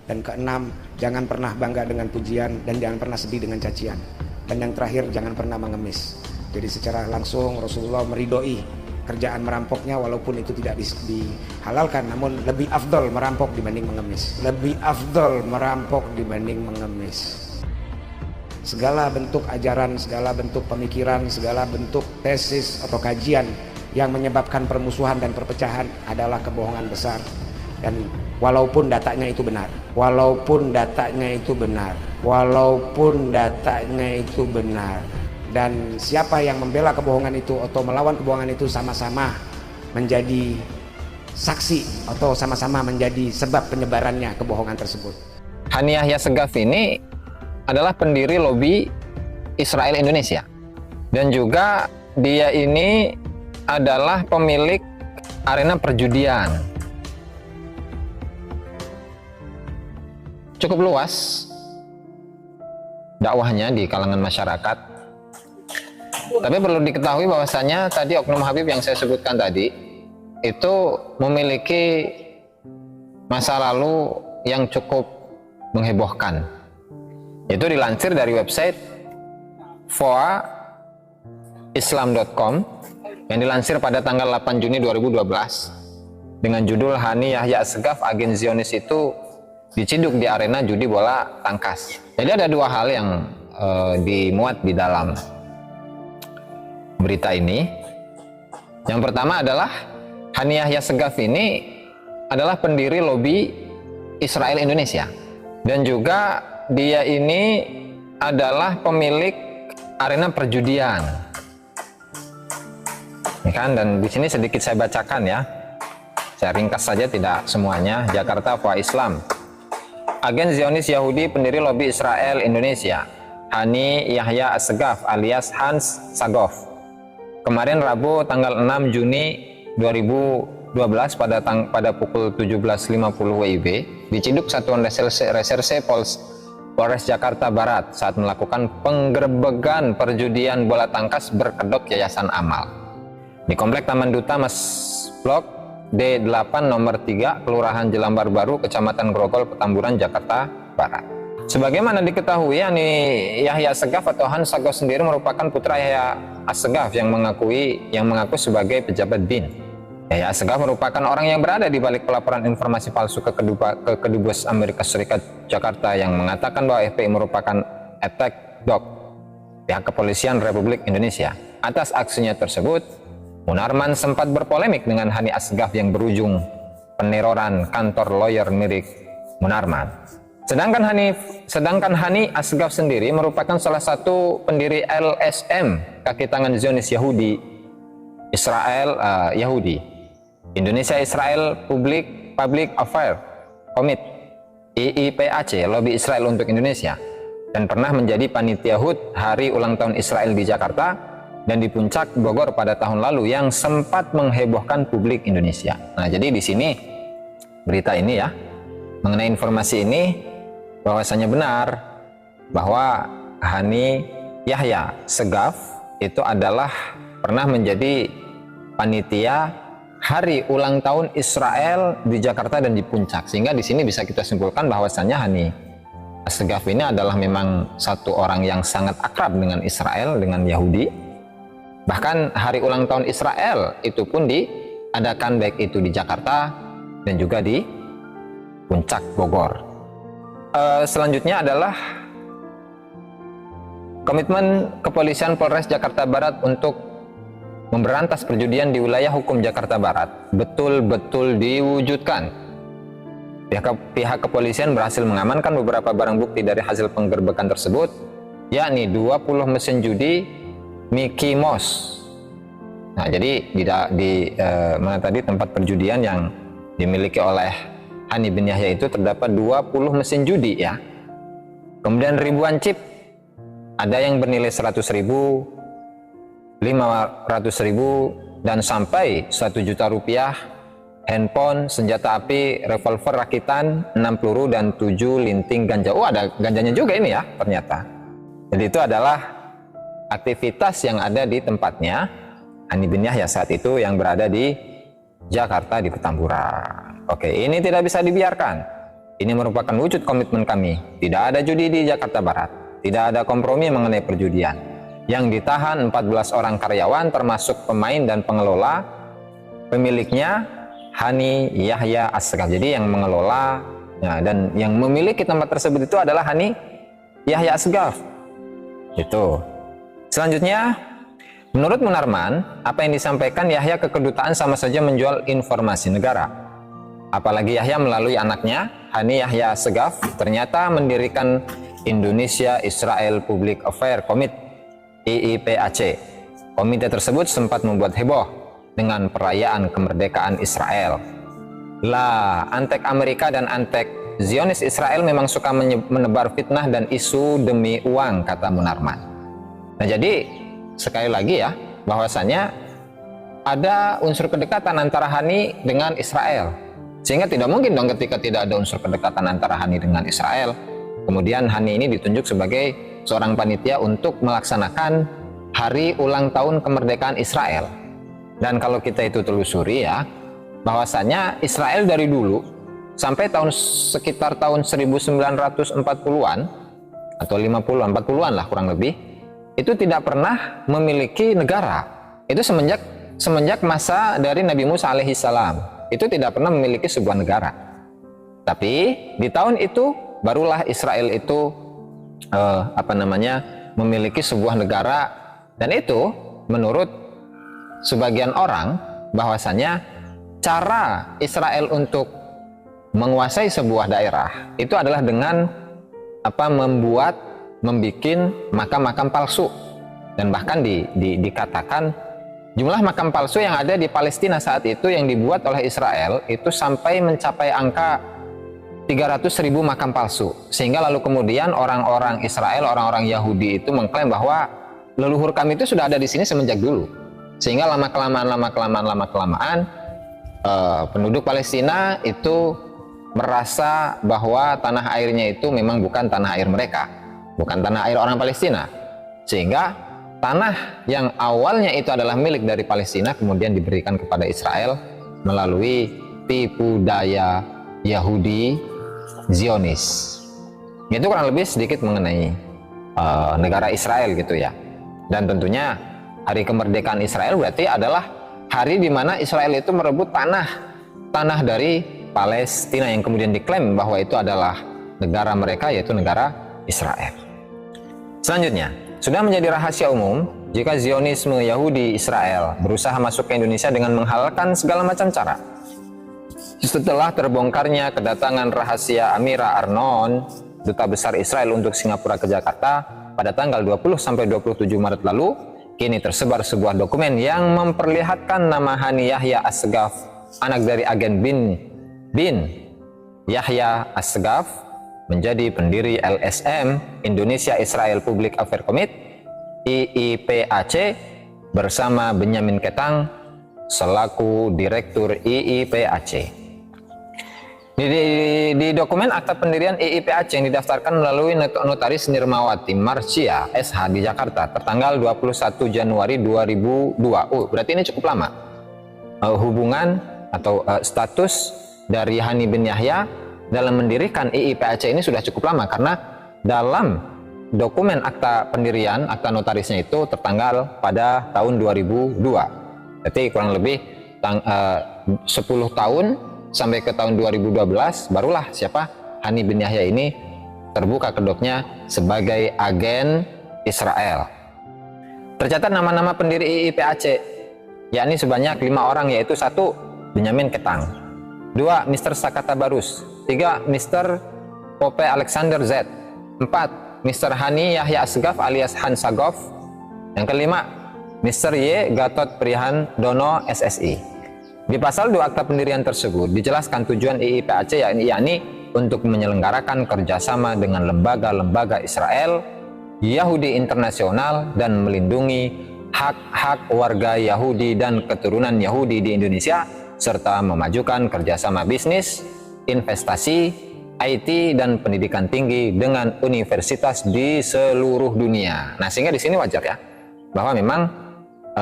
Dan keenam, jangan pernah bangga dengan pujian dan jangan pernah sedih dengan cacian. Dan yang terakhir, jangan pernah mengemis. Jadi secara langsung Rasulullah meridoi kerjaan merampoknya, walaupun itu tidak dihalalkan, namun lebih afdol merampok dibanding mengemis. Lebih afdol merampok dibanding mengemis. Segala bentuk ajaran, segala bentuk pemikiran, segala bentuk tesis atau kajian yang menyebabkan permusuhan dan perpecahan adalah kebohongan besar. Dan walaupun datanya itu benar, walaupun datanya itu benar, walaupun datanya itu benar, dan siapa yang membela kebohongan itu atau melawan kebohongan itu sama-sama menjadi saksi atau sama-sama menjadi sebab penyebarannya kebohongan tersebut. Hani Yahya Segaf ini adalah pendiri lobi Israel Indonesia, dan juga dia ini adalah pemilik arena perjudian. Cukup luas dakwahnya di kalangan masyarakat. Tapi perlu diketahui bahwasanya tadi Oknum Habib yang saya sebutkan tadi itu memiliki masa lalu yang cukup menghebohkan. Itu dilansir dari website foaislam.com yang dilansir pada tanggal 8 Juni 2012 dengan judul Hani Yahya Segaf, agen Zionis itu diciduk di arena judi bola tangkas. Jadi ada dua hal yang dimuat di dalam berita ini. Yang pertama adalah Hani Yahya Segaf ini adalah pendiri lobi Israel Indonesia, dan juga dia ini adalah pemilik arena perjudian. Ini kan, dan di sini sedikit saya bacakan ya. Saya ringkas saja, tidak semuanya. Jakarta Fa Islam. Agen Zionis Yahudi pendiri lobi Israel Indonesia, Hani Yahya Segaf alias Hans Sagof. Kemarin Rabu tanggal 6 Juni 2012 pada pukul 17.50 WIB diciduk Satuan Reserse Polres Jakarta Barat saat melakukan penggerebegan perjudian bola tangkas berkedok Yayasan Amal di Komplek Taman Duta Mas Blok D8 nomor 3 Kelurahan Jelambar Baru, Kecamatan Grogol, Petamburan, Jakarta Barat. Sebagaimana diketahui, Hani Yahya Segaf atau Hans Sagof sendiri merupakan putra Yahya Assegaf yang mengaku sebagai pejabat BIN. Yahya Assegaf merupakan orang yang berada di balik pelaporan informasi palsu ke Kedubes Amerika Serikat Jakarta yang mengatakan bahwa FPI merupakan attack dog pihak kepolisian Republik Indonesia. Atas aksinya tersebut, Munarman sempat berpolemik dengan Hani Assegaf yang berujung peneroran kantor lawyer milik Munarman. Sedangkan Hani Assegaf sendiri merupakan salah satu pendiri LSM, kaki tangan Zionis Yahudi Israel Yahudi Indonesia Israel Public Affairs Committee IIPAC, lobi Israel untuk Indonesia, dan pernah menjadi panitia HUT Hari Ulang Tahun Israel di Jakarta dan di Puncak Bogor pada tahun lalu yang sempat menghebohkan publik Indonesia. Nah, jadi di sini berita ini ya, mengenai informasi ini bahwasanya benar bahwa Hani Yahya Segaf itu adalah pernah menjadi panitia Hari Ulang Tahun Israel di Jakarta dan di Puncak, sehingga di sini bisa kita simpulkan bahwasanya Hani Segaf ini adalah memang satu orang yang sangat akrab dengan Israel, dengan Yahudi. Bahkan hari ulang tahun Israel itu pun diadakan baik itu di Jakarta dan juga di Puncak Bogor. Selanjutnya adalah komitmen Kepolisian Polres Jakarta Barat untuk memberantas perjudian di wilayah hukum Jakarta Barat betul-betul diwujudkan. Pihak kepolisian berhasil mengamankan beberapa barang bukti dari hasil penggerbekan tersebut, yakni 20 mesin judi Mickey Mouse. Nah, jadi di mana tadi tempat perjudian yang dimiliki oleh Hani bin Yahya itu terdapat 20 mesin judi ya. Kemudian ribuan chip, ada yang bernilai 100.000, 500.000 dan sampai 1 juta rupiah, handphone, senjata api, revolver rakitan, 6 peluru dan 7 linting ganja. Oh, ada ganjanya juga ini ya ternyata. Jadi itu adalah aktivitas yang ada di tempatnya Hani bin Yahya saat itu yang berada di Jakarta di Petamburan. Oke, ini tidak bisa dibiarkan. Ini merupakan wujud komitmen kami. Tidak ada judi di Jakarta Barat. Tidak ada kompromi mengenai perjudian. Yang ditahan 14 orang karyawan termasuk pemain dan pengelola. Pemiliknya Hani Yahya Assegaf. Jadi yang mengelola ya, dan yang memiliki tempat tersebut itu adalah Hani Yahya Assegaf. Itu. Selanjutnya, menurut Munarman, apa yang disampaikan Yahya ke kedutaan sama saja menjual informasi negara. Apalagi Yahya melalui anaknya, Hani Yahya Assegaf, ternyata mendirikan Indonesia Israel Public Affairs Committee IIPAC. Komite tersebut sempat membuat heboh dengan perayaan kemerdekaan Israel. Lah, antek Amerika dan antek Zionis Israel memang suka menebar fitnah dan isu demi uang, kata Munarman. Nah, jadi sekali lagi ya, bahwasanya ada unsur kedekatan antara Hani dengan Israel. Sehingga tidak mungkin dong ketika tidak ada unsur kedekatan antara Hani dengan Israel, kemudian Hani ini ditunjuk sebagai seorang panitia untuk melaksanakan hari ulang tahun kemerdekaan Israel. Dan kalau kita itu telusuri ya, bahwasanya Israel dari dulu sampai sekitar tahun 1940-an atau 50-an, 40-an lah kurang lebih, itu tidak pernah memiliki negara. Itu semenjak masa dari Nabi Musa alaihissalam, itu tidak pernah memiliki sebuah negara. Tapi di tahun itu barulah Israel itu memiliki sebuah negara, dan itu menurut sebagian orang bahwasanya cara Israel untuk menguasai sebuah daerah itu adalah dengan membuat makam-makam palsu. Dan bahkan dikatakan jumlah makam palsu yang ada di Palestina saat itu yang dibuat oleh Israel itu sampai mencapai angka 300.000 makam palsu. Sehingga lalu kemudian orang-orang Israel, orang-orang Yahudi itu mengklaim bahwa leluhur kami itu sudah ada di sini semenjak dulu. Sehingga lama-kelamaan penduduk Palestina itu merasa bahwa tanah airnya itu memang bukan tanah air mereka, bukan tanah air orang Palestina. Sehingga tanah yang awalnya itu adalah milik dari Palestina kemudian diberikan kepada Israel melalui tipu daya Yahudi Zionis. Itu kurang lebih sedikit mengenai negara Israel gitu ya. Dan tentunya hari kemerdekaan Israel berarti adalah hari di mana Israel itu merebut tanah dari Palestina yang kemudian diklaim bahwa itu adalah negara mereka, yaitu negara Israel. Selanjutnya, sudah menjadi rahasia umum jika Zionisme Yahudi Israel berusaha masuk ke Indonesia dengan menghalalkan segala macam cara. Setelah terbongkarnya kedatangan rahasia Amira Arnon, Duta Besar Israel untuk Singapura ke Jakarta pada tanggal 20-27 Maret lalu, kini tersebar sebuah dokumen yang memperlihatkan nama Hani Yahya Assegaf, anak dari agen bin Yahya Assegaf, menjadi pendiri LSM Indonesia Israel Public Affairs Committee IIPAC bersama Benyamin Ketang selaku Direktur IIPAC. Di dokumen akta pendirian IIPAC yang didaftarkan melalui Notaris Nirmawati Marcia SH di Jakarta tertanggal 21 Januari 2002. Berarti ini cukup lama. Hubungan atau status dari Hani bin Yahya dalam mendirikan IIPAC ini sudah cukup lama, karena dalam dokumen akta pendirian, akta notarisnya itu tertanggal pada tahun 2002. Berarti kurang lebih 10 tahun sampai ke tahun 2012 barulah siapa Hani bin Yahya ini terbuka kedoknya sebagai agen Israel. Tercatat nama-nama pendiri IIPAC, yakni sebanyak 5 orang, yaitu 1. Benyamin Ketang, 2. Mr. Sakata Barus, 3. Mr. Pope Alexander Z, 4. Mr. Hani Yahya Assegaf alias Han Sagov, yang kelima Mr. Y. Gatot Prihan Dono SSI. Di pasal 2 akta pendirian tersebut dijelaskan tujuan IIPAC yakni untuk menyelenggarakan kerjasama dengan lembaga-lembaga Israel, Yahudi internasional, dan melindungi hak-hak warga Yahudi dan keturunan Yahudi di Indonesia, serta memajukan kerjasama bisnis, investasi, IT, dan pendidikan tinggi dengan universitas di seluruh dunia. Nah, sehingga di sini wajar ya, bahwa memang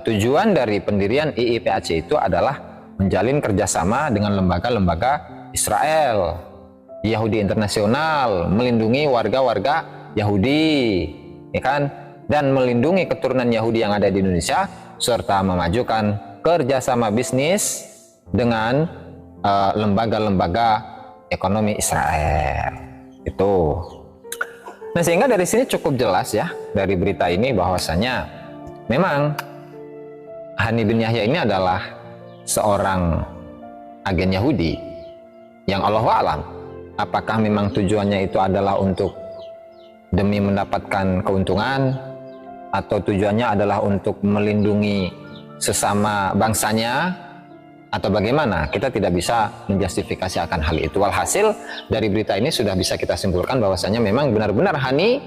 tujuan dari pendirian IIPAC itu adalah menjalin kerjasama dengan lembaga-lembaga Israel. Yahudi Internasional, melindungi warga-warga Yahudi, ya kan? Dan melindungi keturunan Yahudi yang ada di Indonesia, serta memajukan kerjasama bisnis dengan lembaga-lembaga ekonomi Israel. Itu. Nah, sehingga dari sini cukup jelas ya dari berita ini bahwasanya memang Hani bin Yahya ini adalah seorang agen Yahudi yang Allahu a'lam apakah memang tujuannya itu adalah untuk demi mendapatkan keuntungan atau tujuannya adalah untuk melindungi sesama bangsanya atau bagaimana. Kita tidak bisa menjustifikasi akan hal itu. Walhasil dari berita ini sudah bisa kita simpulkan bahwasanya memang benar-benar Hani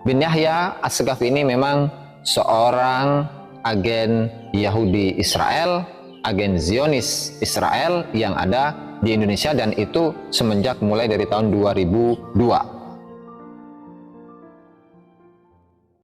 bin Yahya As-Saqafi ini memang seorang agen Yahudi Israel, agen Zionis Israel yang ada di Indonesia, dan itu semenjak mulai dari tahun 2002.